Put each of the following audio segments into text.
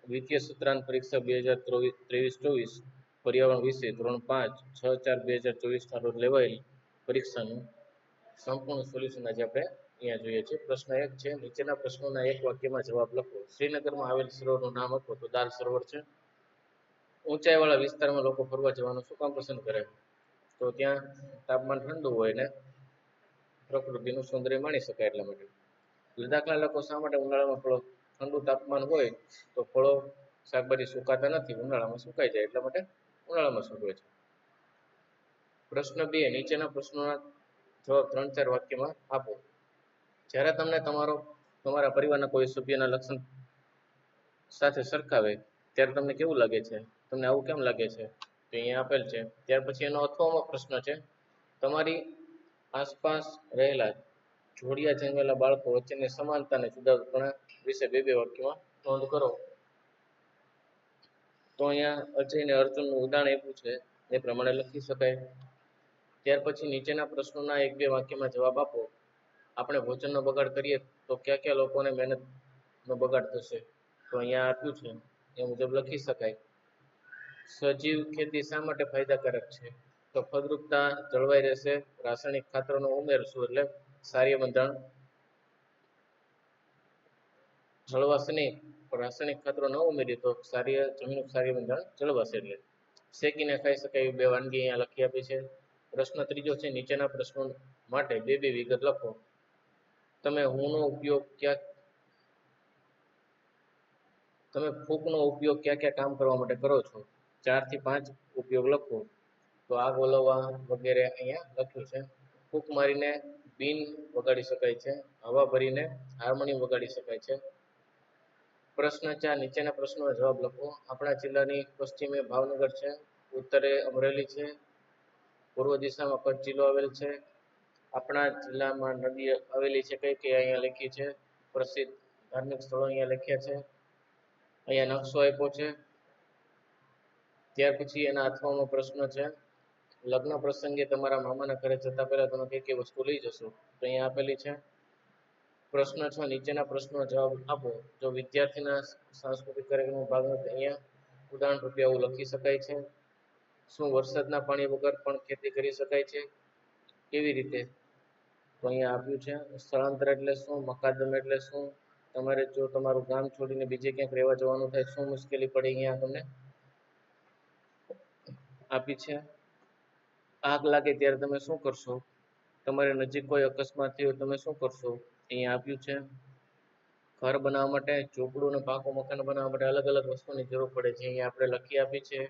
દ્વિતીય સત્રાંત પરીક્ષા 2023-24 પર્યાવરણ વિષય ધોરણ 5 6/4/2024 ના રોજ લેવાયેલી પરીક્ષાનું સંપૂર્ણ સોલ્યુશન આજે આપણે અહીંયા જોઈએ છીએ. પ્રશ્ન 1 છે, નીચેના પ્રશ્નોના એક વાક્યમાં જવાબ લખો. શ્રીનગરમાં આવેલ સરોવરનું નામ આપો તો દાલ સરોવર છે. ઊંચાઈવાળા વિસ્તારમાં લોકો ફરવા જવાનું શું કામ પસંદ કરે? તો ત્યાં તાપમાન ઠંડુ હોય ને પ્રકૃતિનું સૌંદર્ય માણી શકાય એટલા માટે. લદ્દાખના લોકો શા માટે ઉનાળામાં ફળો ઠંડુ તાપમાન હોય તો ફળો શાકભાજી સુકાતા નથી, ઉનાળામાં સુકાઈ જાય એટલા માટે ઉનાળામાં સૂકવે છે. પ્રશ્ન 2, નીચેના પ્રશ્નોના જવાબ 3-4 વાક્યમાં આપો. જ્યારે તમને તમારા પરિવારના કોઈ સભ્યના લક્ષણ સાથે સરખાવે ત્યારે તમને કેવું લાગે છે? તમને આવું કેમ લાગે છે? તો અહીંયા આપેલ છે. ત્યાર પછી એનો અથવામાં પ્રશ્ન છે, તમારી આસપાસ રહેલા જોડિયા જન્મેલા બાળકો વચ્ચેની સમાનતા અને જુદાપણા વિશે 2 વાક્યમાં નોંધ કરો. તો અહીંયા અજય અને અર્જુનનું ઉદાહરણ આપ્યું છે, એ પ્રમાણે લખી શકાય. ત્યાર પછી નીચેના પ્રશ્નોના 1-2 વાક્યમાં જવાબ આપો. આપણે ભોજનનો બગાડ કરીએ તો કયા લોકોને મહેનતનો બગાડ થશે? તો અહીંયા આપ્યું છે એ મુજબ લખી શકાય. સજીવ ખેતી શા માટે ફાયદાકારક છે? તો ફળદ્રુપતા જળવાઈ રહેશે. રાસાયણિક ખાતરોનો ઉમેરશું એટલે ક્ષારીય બંધારણ જળવાશે નહીં. રાસાયણિક ખાતરો ન ઉમેરીએ તો જમીનનું ક્ષારીય બંધારણ જળવાશે. એટલે શેકીને ખાઈ શકાય એવી 2 વાનગી અહીંયા લખી આપી છે. પ્રશ્ન 3 છે, નીચેના પ્રશ્નો માટે 2 વિગત લખો. તમે ફૂંકનો ઉપયોગ કયા કામ કરવા માટે કરો છો? 4 થી 5 ઉપયોગ લખો. તો આગ ઓલવવા વગેરે અહીંયા લખ્યું છે. ફૂંક મારીને બીન વગાડી શકાય છે. હવા ભરીને હાર્મોનિયમ વગાડી શકાય છે. પ્રશ્ન 4, નીચેના પ્રશ્નોનો જવાબ લખો. આપણા જિલ્લાની પશ્ચિમે ભાવનગર છે, ઉત્તરે અમરેલી છે, પૂર્વ દિશામાં કચ્છ જિલ્લો આવેલ છે. આપણા જિલ્લામાં નદી આવેલી છે કઈ અહીંયા લખી છે. પ્રસિદ્ધ ધાર્મિક સ્થળો અહીંયા લખ્યા છે. અહીંયા નકશો આપ્યો છે. ત્યાર પછી એના અથવામાં પ્રશ્ન છે, લગ્ન પ્રસંગે તમારા મામાના ઘરે જતા પહેલા તમે કઈ વસ્તુ લઈ જશો? તો અહીંયા આપેલી છે. પ્રશ્ન 6, નીચેના પ્રશ્નનો જવાબ આપો. જો વિદ્યાર્થીના સાંસ્કૃતિક કાર્યક્રમમાં ભાગ નથી, અહીંયા ઉદાહરણ રૂપે આવું લખી શકાય છે. શું વરસાદના પાણી વગર પણ ખેતી કરી શકાય છે? કેવી રીતે? તો અહીંયા આપ્યું છે. સ્થળાંતર એટલે શું? મકાદમ એટલે શું? તમારે જો તમારું ગામ છોડીને બીજે ક્યાંક રહેવા જવાનું થાય શું મુશ્કેલી પડે? અહીંયા તમને આપી છે. આગ લાગે ત્યારે તમે શું કરશો? તમારે નજીક કોઈ અકસ્માત થયો તમે શું કરશો? અહીંયા આપ્યું છે. ઘર બનાવવા માટે, ઝૂંપડું અને પાકું મકાન બનાવવા માટે અલગ અલગ વસ્તુની જરૂર પડે છે. અહીંયા આપણે લખી આપી છે.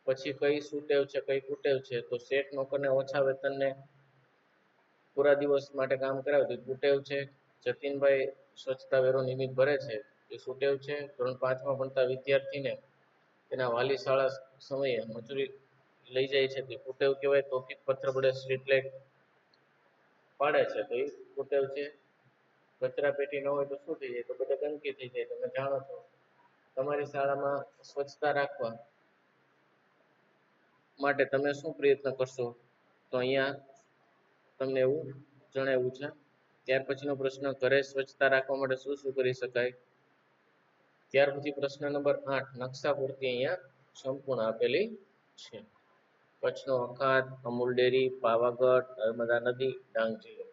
પછી કઈ સુટેવ છે, કઈ કુટેવ છે? તો શેઠ નોકરને ઓછા વેતનને પૂરા દિવસ માટે કામ કરાવે તો કુટેવ છે. જતીનભાઈ સ્વચ્છતા વેરો નિયમિત ભરે છે એ સુટેવ છે. ધોરણ 5માં ભણતા વિદ્યાર્થીને તેના વાલી શાળા સમયે મજૂરી લઈ જાય છે તે કુટેવ કહેવાય. તોફિક પથ્થર વડે સ્ટ્રીટ લાઇટ પાડે છે તો એ કુટેવ છે. કચરા પેટી ન હોય તો શું થઈ જાય? તો બધા ગંદકી થઈ જાય. તમે જાણો છો. તમારી શાળામાં સ્વચ્છતા રાખવા માટે તમે શું પ્રયત્ન કરશો? તો અહીંયા તમને એવું જણાવ્યું છે. ત્યાર પછીનો પ્રશ્ન, ઘરે સ્વચ્છતા રાખવા માટે શું શું કરી શકાય? ત્યાર પછી પ્રશ્ન નંબર 8, નકશા પૂર્તિ અહીંયા સંપૂર્ણ આપેલી છે. કચ્છનો અખાત, અમૂલ ડેરી, પાવાગઢ, નર્મદા નદી, ડાંગ જિલ્લો.